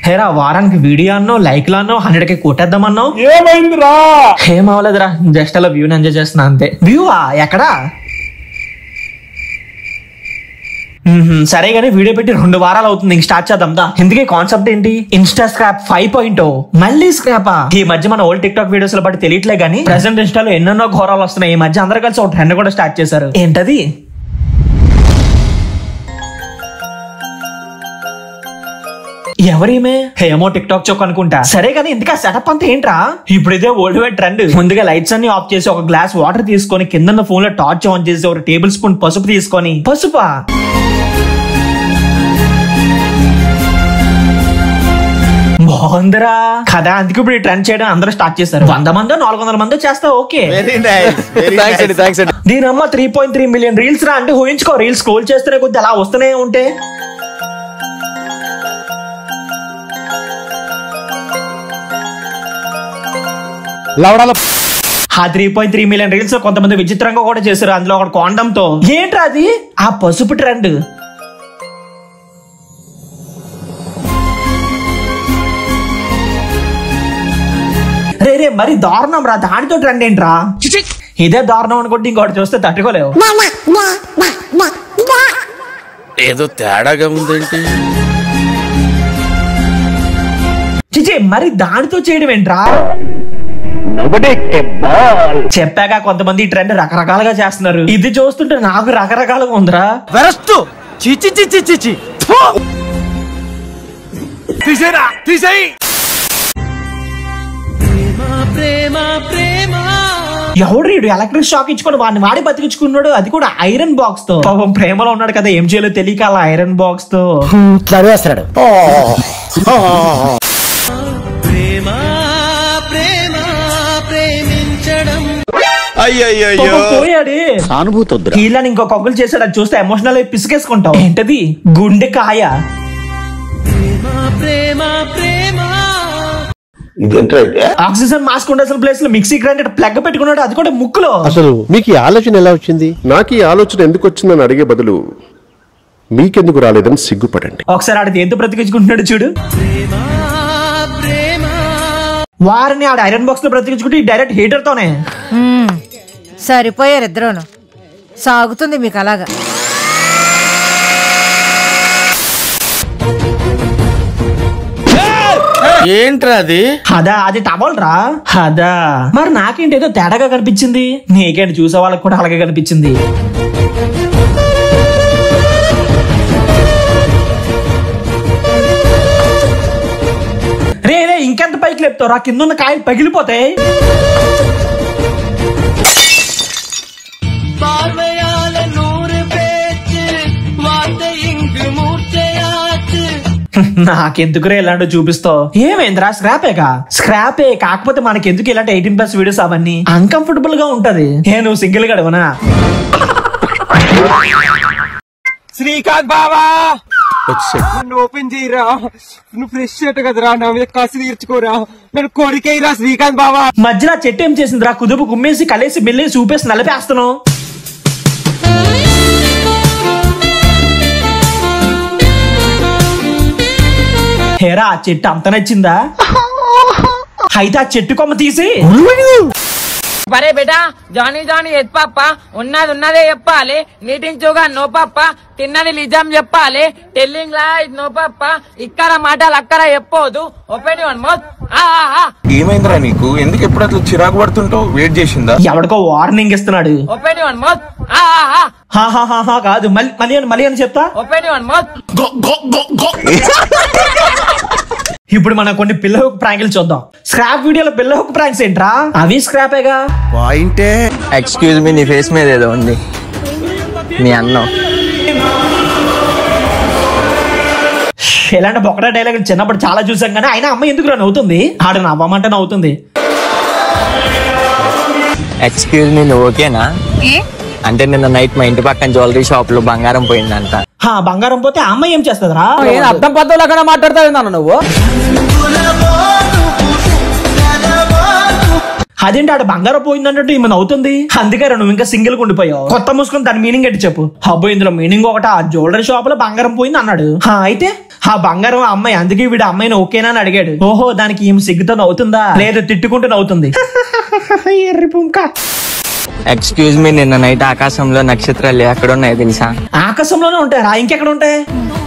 Hera వారానికి video అన్నో లైక్లు అన్నో 100K కొట్టేద్దామన్నావు, ఏమైందిరా? ఏం అవ్వలేదురా, జస్ట్ అలా వ్యూని ఎంజాయ్ చేస్తున్నా అంతే. వ్యూవా ఎక్కడా? సరే గానీ వీడియో పెట్టి 2 వారాలు అవుతుంది, ఇంక స్టార్ట్ చేద్దాం దా. ఇందుకే కాన్సెప్ట్ ఏంటి? Insta scrap 5.0. మళ్ళీ స్క్రాపా? ఈ మధ్య మన ఓల్డ్ టిక్ టాక్ వీడియోస్ లో బట్టి తెలియట్లే గానీ ప్రెసెంట్ ఇన్స్టాలో ఎన్నెన్నో ఘోరాలు వస్తున్నాయి. ఈ మధ్య అందరూ కలిసి ఒక ట్రెండ్ కూడా స్టార్ట్ చేశారు. ఏంటది? ఎవరేమే? ఏమో టిక్ టాక్ చొక్ అనుకుంటా. సరే కానీ ఇంతకా సెటప్ అంతా ఏంట్రా? ఇప్పుడు ఇదే ఓల్డ్ వైడ్ ట్రెండ్. ముందుగా లైట్స్ అన్ని ఆఫ్ చేసి ఒక గ్లాస్ వాటర్ తీసుకొని కింద ఫోన్ లో టార్చ్ ఆన్ చేసి ఒక టేబుల్ స్పూన్ పసుపు తీసుకొని, పసుపా బాగుందిరా కదా, అందుకే ఇప్పుడు ఈ ట్రెండ్ చేయడం అందరూ స్టార్ట్ చేశారు. 100 మందో 400 మందో చేస్తా ఓకే. దీని అమ్మ 3.3 మిలియన్ రీల్స్ రా అంటే ఊహించుకో. రీల్స్ స్క్రోల్ చేస్తూనే కొద్ది అలా వస్తూనే ఉంటే ఆ 3.3 మిలియన్ రీల్స్ కొంతమంది విచిత్రంగా కూడా చేశారు. అందులో ఒక కాండమ్ తో. ఏంట్రా అది? ఆ పసుపు ట్రెండ్. రే మరి దారుణం రా, దానితో ట్రెండ్ ఏంట్రా? ఇదే దారుణం అనుకుంటే ఇంకోటి చూస్తే తట్టుకోలేవు. ఏదో తేడాగా ఉందేంటి? చిచి మరి దానితో చేయడం ఏంట్రా? చెప్పాక కొంతమంది ఈ ట్రెండ్ రకరకాలుగా చేస్తున్నారు. ఇది చూస్తుంటే నాకు రకరకాలుగా ఉందిరా. ఎవడు ఎలక్ట్రిక్ షాక్ ఇచ్చుకొని వాడిని వాడి బతికించుకున్నాడు, అది కూడా ఐరన్ బాక్స్ తో. పాపం ప్రేమలో ఉన్నాడు కదా, ఏం చేయాలో తెలియక అలా ఐరన్ బాక్స్ తో చదివేస్తాడు. పోయాడు సానుభూతి. వీళ్ళని ఇంకో కొగ్గులు చేశాడు, అది చూస్తే ఎమోషనల్ అయి పిసికేసుకుంటావు. ఏంటది? గుండెకాయ. ఆక్సిజన్ మాస్క్ ఉండాల్సిన ప్లేస్ లో మిక్సీ గ్రైండర్ ప్లగ్ పెట్టుకున్నాడు, అది కూడా ముక్కులో. అసలు మీకు ఈ ఆలోచన ఎలా వచ్చింది? నాకు ఈ ఆలోచన ఎందుకు వచ్చిందని అడిగే బదులు మీకెందుకు రాలేదని సిగ్గుపడండి. ఒకసారి ఆడితే ఎంత బ్రతికించుకుంటున్నాడు చూడు. వారిని ఆడ ఐరన్ బాక్స్ లో బ్రతికించుకుంటే డైరెక్ట్ హీటర్ తోనే. సరిపోయారు ఇద్దరును. సాగుతుంది మీకు అలాగా. ఏంట్రా అది? అదా అది టవల్ రా. అదా మరి నాకేంటి ఏదో తేడాగా కనిపించింది. నీకేంటి చూసే వాళ్ళకి కూడా అలాగే కనిపించింది. రే రే ఇంకెంత పైకి లేపుతావు? కింద ఉన్న కాయలు పగిలిపోతాయి. నాకెందుకురా ఇలాంటి చూపిస్తావు? ఏమైందిరా? స్క్రాపేగా? స్క్రాపే కాకపోతే మనకెందుకు ఇలాంటి 18+ వీడియోస్? అవన్నీ అన్కంఫర్టబుల్ గా ఉంటది. నువ్వు సింగిల్ గడవనా? శ్రీకాంత్ బావా నన్ను ఓపెన్ చేయరా, నువ్వు ఫ్రెష్ షర్ట్ కదరా, నా మీద కసి తీర్చుకోరా, నన్ను కోరికైరా శ్రీకాంత్ బావా. మధ్యలో చెట్టు ఏం చేసిందిరా? కుదుపు కుమ్మేసి కలిసి మెల్లేసి చూపేసి నలిపేస్తున్నావు. హేరా ఆ చెట్టు అంత నచ్చిందా? అయితే ఆ చెట్టు కొమ్మ తీసి. పరే బేటా జానీ జానీ ఎత్ పాప, ఉన్నది ఉన్నదే చెప్పాలి, నీటింగ్ చూగా నో పాప, తిన్నది నిజం చెప్పాలి, టెల్లింగ్ లా నో పాప, ఇక్కడ మాటలు అక్కడ చెప్పొద్దు. Open your mouth. ఏమైందిరా నీకు? ఎందుకు ఎప్పుడు అట్లా చిరాకు పడుతుంటావు? వెయిట్ చేసిందా? ఎవడికో వార్నింగ్ ఇస్తున్నాడు. Open your mouth. కాదు మళ్ళీ అని చెప్తా. Open your mouth. ఇప్పుడు మనం కొన్ని పిల్ల హుక్ ప్రాంకులు చూద్దాం. స్క్రాప్ వీడియోలో పిల్ల హుక్ ప్రాంక్స్ ఏంట్రా? అవి స్క్రాపేగా. పాయింటే. ఎక్స్క్యూజ్ మీ, నీ ఫేస్ మీద ఏదో ఉంది. మీ అన్నం ఇలాంటి బొక్కడా డైలాగ్ చిన్నప్పుడు చాలా చూసాం కానీ అయినా అమ్మ ఎందుకు నవ్వుతుంది? ఆడ నవ్వమంటే నవ్వుతుంది. ఎక్స్క్యూజ్ మీ, నువ్వు ఓకేనా? అంటే నిన్న నైట్ మా ఇంటి పక్కన జ్యువెలరీ షాప్ లో బంగారం పోయిందంట. బంగారం పోతే అమ్మాయి ఏం చేస్తుందిరా? అర్థం పద్ధతులు అక్కడ మాట్లాడతావు నువ్వు. అదేంటి ఆడ బంగారం పోయిందంటే ఈమె అవుతుంది. అందుకే నువ్వు ఇంకా సింగిల్ గా ఉండిపోయావు. కొత్త మూసుకొని దాని మీనింగ్ ఏంటి చెప్పు. అబ్బో ఇందులో మీనింగ్ ఒకట, ఆ జ్యువెలరీ షాప్ లో బంగారం పోయింది అన్నాడు. అయితే ఆ బంగారం అమ్మాయి, అందుకే వీడు అమ్మాయిని ఓకేనా అని అడిగాడు. ఓహో దానికి ఈమె సిగ్గుతో నవ్వుతుందా లేదు తిట్టుకుంటూ నవ్వుతుంది. ఎక్స్క్యూజ్ మీ, నిన్న నైట్ ఆకాశంలో నక్షత్రాలు ఎక్కడ ఉన్నాయి తెలుసా? ఆకాశంలోనే ఉంటాయి రా, ఇంకెక్కడ ఉంటాయి?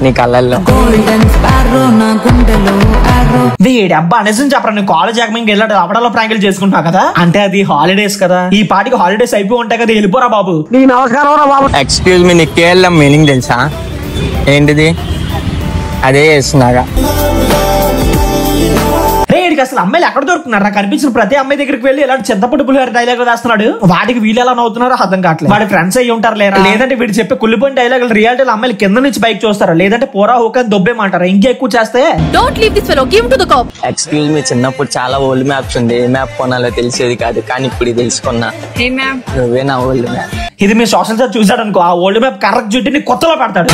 నీ కళ్ళల్లో. వీడి అబ్బా నిజం చెప్పరా, నువ్వు కాలేజ్ ఎక్కడికి వెళ్ళాడు అవడాలో ప్రాంకులు చేసుకుంటున్నావు కదా, అంటే అది హాలిడేస్ కదా, ఈ పాటికి హాలిడేస్ అయిపోయి ఉంటాయి కదా, వెళ్ళిపోరా బాబు. ఎక్స్క్యూజ్ మీ, నీకు కేఎల్ఎం మీనింగ్ తెలుసా? ఏంటిది? అదే చేస్తున్నాగా. అసలు అమ్మాయిలు ఎక్కడ దొరుకుతున్నారా? కనిపించిన ప్రతి అమ్మాయి దగ్గరికి వెళ్ళి ఇలాంటి చింతపొడి పులిహోర డైలాగ్ వేస్తున్నాడు. వాటికి వీళ్ళు ఎలా నవ్వుతున్నారో అర్థం కావట్లేదు. వాడి ఫ్రెండ్స్ అయ్యి ఉంటారు లేరా, లేదంటే వీడు చెప్పే కుళ్ళిపోయిన డైలాగులు రియాలిటీ అమ్మాయిలు కింద నుంచి బైక్ చూస్తారా, లేదంటే పోరా హోకని దొబ్బేమంటారా? ఇంకా ఎక్కువ చేస్తే ఎక్స్క్యూజ్ మీ, చిన్నప్పుడు చాలా ఓల్డ్ మ్యాప్స్ ఉంది, ఏ మ్యాప్ కొనాలో తెలిసేది కాదు, కానీ ఇప్పుడు తెలుసుకున్నా. నువ్వే నా ఓల్డ్ మ్యాప్. ఇది మీ సోషల్ సార్ చూసాడు అనుకో, ఆ ఓల్డ్ మ్యాప్ కరెక్ట్ చుట్టి కొత్తలో పెడతాడు.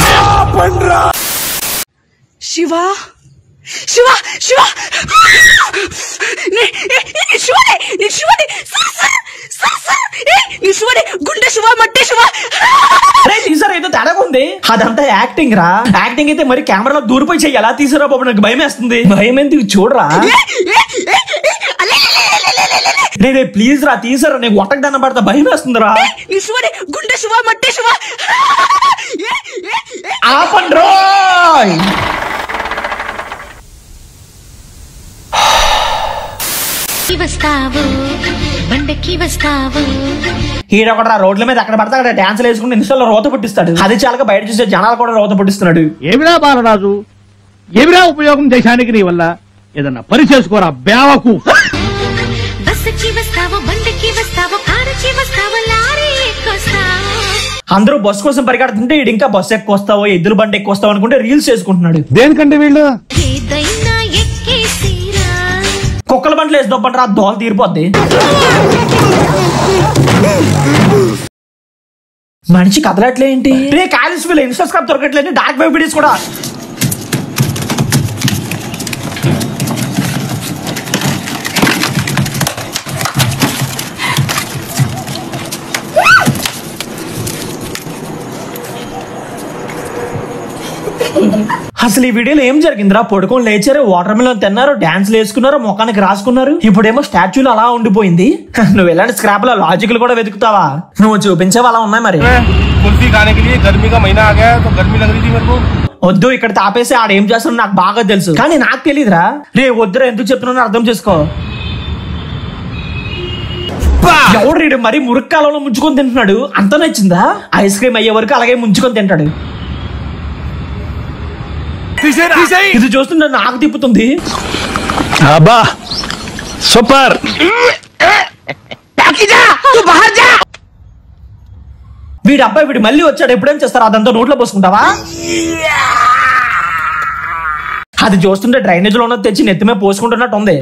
శివ శివ శివ గుండె శివ మట్టే శివ తీసారా ఏదో తేడా ఉంది. అదంతా యాక్టింగ్ రా. యాక్టింగ్ అయితే మరి కెమెరాలో దూరిపోయి చెయ్యి. ఎలా తీసారా బాబు, నాకు భయం వేస్తుంది. భయం ఎందుకు చూడరా. రే ప్లీజ్ రా తీసారా, నీకు ఒట్టకు దండం పడతా, భయం వేస్తుంది రా. గుండె శివ మట్టే శివ ఆపండ్రో. ఈడొకటి రోడ్ల మీద ఎక్కడ పడితే అక్కడ డాన్స్ వేసుకుంటే ఇన్స్టాల్లో రోత పుట్టిస్తాడు. అది చాలక బయట చూసే జనాలు కూడా రోత పుట్టిస్తున్నాడు. ఏమిరా బాలరాజు, ఏమిరా ఉపయోగం దేశానికి నీ వల్ల? ఏదన్నా పని చేసుకోరా బేవకు. అందరూ బస్సు కోసం పరిగెడుతుంటే ఈడు ఇంకా బస్సు ఎక్కువ వస్తావో ఎద్దుల బండి ఎక్కువ వస్తావు అనుకుంటే రీల్స్ చేసుకుంటున్నాడు. దేనికంటే వీళ్ళు కుక్కల బండ్లు వేసి దొబ్బంటారా, దోలు తీరిపోద్ది. మనిషి కదలట్లేంటి? రే కాలేజ్ వీళ్ళు ఇన్స్టాగ్రామ్ దొరకట్లేదు, డార్క్ వెబ్ వీడియోస్ కూడా. అసలు ఈ వీడియోలో ఏం జరిగిందిరా? పడుకొని లేచారు, వాటర్ మిలన్ తిన్నారు, డాన్స్లు వేసుకున్నారు, ముఖానికి రాసుకున్నారు. ఇప్పుడేమో స్టాచ్యూలు అలా ఉండిపోయింది. నువ్వు ఎలాంటి స్క్రాప్ లో లాజిక్లు కూడా వెతుకుతావా? నువ్వు చూపించేవి అలా ఉన్నాయి మరి. వద్దు ఇక్కడ తాపేసి ఆడ ఏం చేస్తున్నా నాకు బాగా తెలుసు, కానీ నాకు తెలియదురా. రే వద్దురా, ఎందుకు చెప్తున్నా అర్థం చేసుకో. ఎవడు రీడు మరి మురుక్కాలంలో ముంచుకొని తింటున్నాడు, అంత నచ్చిందా? ఐస్ క్రీమ్ అయ్యే వరకు అలాగే ముంచుకొని తింటాడు. ఇది చూస్తుంటే నాకు తిప్పుతుంది. అబ్బా సూపర్. వీడి అబ్బాయి వీడు మళ్ళీ వచ్చాడు, ఎప్పుడేం చేస్తారు? అదంతా నోట్లో పోసుకుంటావా? అది చూస్తుంటే డ్రైనేజ్ లో ఉన్నది తెచ్చి నెత్తిమే పోసుకుంటున్నట్టు ఉంది.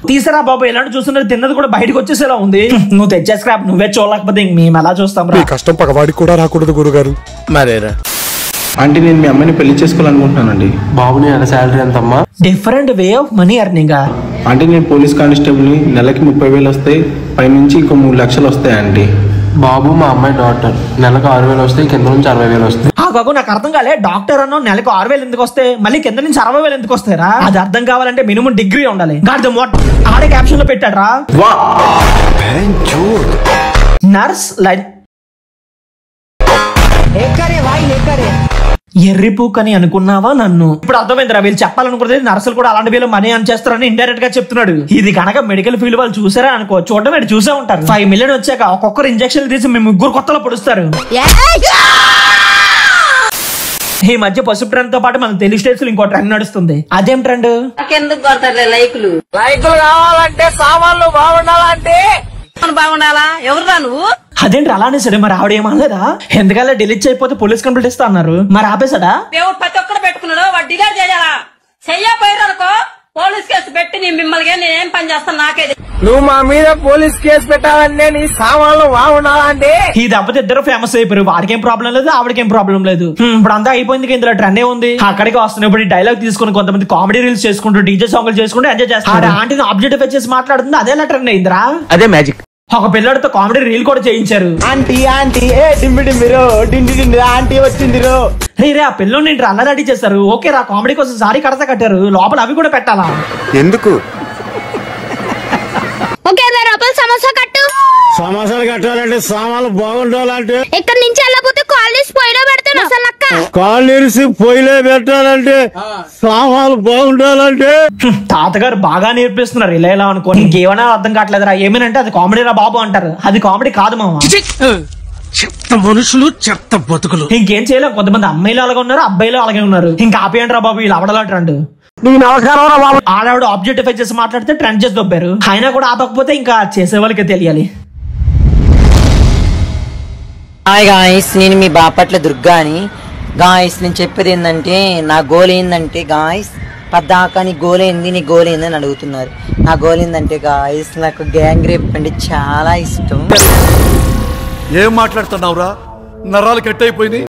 తీసారా బాబు, ఎలాంటి చూస్తున్నారు? తిన్నది కూడా బయటకు వచ్చేసేలా ఉంది. నువ్వు తెచ్చే స్క్రాప్ నువ్వే చూడలేకపోతే మేము ఎలా చూస్తాం? కష్టం పగవాడికి కూడా రాకూడదు గురుగారు. మరేరా అంటే నేను మీ అమ్మాయిని పెళ్లి చేసుకోవాలనుకుంటున్నానండి. బాబుని అన్న శాలరీ ఎంతమ్మా? Different way of money earning. అంటే నేను పోలీస్ కానిస్టేబుల్ ని, నెలకి 30,000 వస్తాయి, పైనుంచి ఇంకో 3 లక్షలు వస్తాయండి. బాబు మా అమ్మాయి డాక్టర్, నెలకు 6,000 వస్తాయి, కింద నుంచి 60,000 వస్తాయి. ఆ బాబు నాకు అర్థం కాలే, డాక్టర్ అన్నా నెలకు 6,000 ఎందుకు వస్తాయి, మళ్ళీ కింద నుంచి 60,000 ఎందుకు వస్తాయరా? అది అర్థం కావాలంటే మినిమం డిగ్రీ ఉండాలి. ఆడే క్యాప్షన్ లో పెట్టాడు రా, నర్స్ లైన్ ఎర్రిపూకని అనుకున్నావా నన్ను? ఇప్పుడు అర్థమైందిరా, వీళ్ళు చెప్పాలనుకున్నది నర్సులు కూడా అలాంటి వీళ్ళు మనీ అని చేస్తారని ఇండైరెక్ట్ గా చెప్తున్నాడు. ఇది కనుక మెడికల్ ఫీల్డ్ వాళ్ళు చూసారా అనుకో, చూడడం చూసే ఉంటారు. 5 మిలియన్ వచ్చాక ఒక్కొక్కరు ఇంజక్షన్ తీసి మేము 3 కొత్తలో పొడుస్తారు. ఈ మధ్య పసుపు ట్రెండ్ తో పాటు మన తెలుగు స్టేట్స్ లో ఇంకో ట్రెండ్ నడుస్తుంది. అదేం ట్రెండ్? లైకులు కావాలంటే సామాన్లు బాగుండాలంటే బాగుండాలా? ఎవరురా నువ్వు? అదేంటి అలానే సరే, మరి ఆవిడ ఏమనలేదా? ఎందుకలా డిలీట్ అయిపోతే పోలీస్ కంప్లైంట్ ఇస్తా అన్నారు, మరి ఆపేసాడా? దేవుడు ప్రతి ఒక్కరు పెట్టుకున్నాడు, వాడు డిలీట్ చేయాలా? చెయ్యపోయారు అనుకో పోలీస్ కేసు పెట్టి నీ మిమ్మల్ని నేనేం పని చేస్తాను నాకేది. నువ్వు మా మీద పోలీస్ కేసు పెట్టాలంటే నీ సామాన్లు బాగుండాలంటే ఈ దెబ్బతో ఇద్దరు ఫేమస్ అయిపోయారు. వాడికేం ప్రాబ్లం లేదు, ఆవిడకేం ప్రాబ్లం లేదు. ఇప్పుడు అంతా అయిపోయింది. ఇందులో ట్రెండ్ ఏ ఉంది. అక్కడికి వస్తున్నాయి. ఇప్పుడు డైలాగ్ తీసుకుని కొంతమంది కామెడీ రీల్స్ చేసుకుంటూ డీజే సాంగ్లు చేసుకుంటూ ఎంజాయ్ చేస్తారు. ఆంటీని ఆబ్జెక్టివ్ చేసి మాట్లాడుతుంది. అదేలా ట్రెండ్ అయిందిరా. అదే మ్యాజిక్. ఒక పిల్లడితో కామెడీ రీల్ కూడా చేయించారు. ఆంటీ ఆంటీ ఏ డింబి డింబిరో డిండి డిండి ఆంటీ వచ్చిందిరో. రే ఆ పిల్లని అల్లరెడీ చేశారు. ఓకే రా, కామెడీ కోసం సారీ కడత కట్టారు. లోపల అవి కూడా పెట్టాలా? ఎందుకు? ఓకే 20 రూపాయలు సమోసా కట్టు. సమోసాలు కట్టాలంటే సామాన్లు బాగుండాలంటే ఇక్కడ నుంచి వెళ్ళకపోతే కాలేజ్ పొయ్యిలో పెడతాను అసలు అక్క. కాళ్ళిరిసి పొయ్యిలో పెట్టాలంటే సామాన్లు బాగుండాలంటే తాతగారు బాగా నేర్పిస్తున్నారు. ఇలా ఇలా అనుకోని ఇంకేమైనా అర్థం కావట్లేదురా. ఏమేనంటే అది కామెడీ రా బాబు అంటారు. అది కామెడీ కాదు మామ. చెత్త మనుషులు చెత్త బతుకులు. ఇంకేం చేయలేం. కొంతమంది అమ్మాయిలు అలాగే ఉన్నారు, అబ్బాయిలు అలాగే ఉన్నారు. ఇంకా ఆపేయండి రా బాబు ఇలా అవడలా ట్రెండ్. నీకు నమస్కారం రా బాబు. ఆడవాడు ఆబ్జెక్టిఫై చేసి మాట్లాడితే ట్రెండ్ చేసి దొబ్బారు. అయినా కూడా ఆపకపోతే ఇంకా చేసే వాళ్ళకి తెలియాలి. హాయ్ గాయ్స్, నేను మీ బాపట్ల దుర్గా అని. గాయ్స్ నేను చెప్పేది ఏంటంటే, నా గోల్ ఏంటంటే గాయ్స్, పద్దాకా నీ గోల్ ఏంది, నీ గోల్ ఏంది అని అడుగుతున్నారు. నా గోల్ ఏంటంటే గాయ్స్, నాకు గ్యాంగ్ రేప్ అంటే చాలా ఇష్టం. ఏం మాట్లాడుతున్నావురా? నరాలు కట్ అయిపోయింది.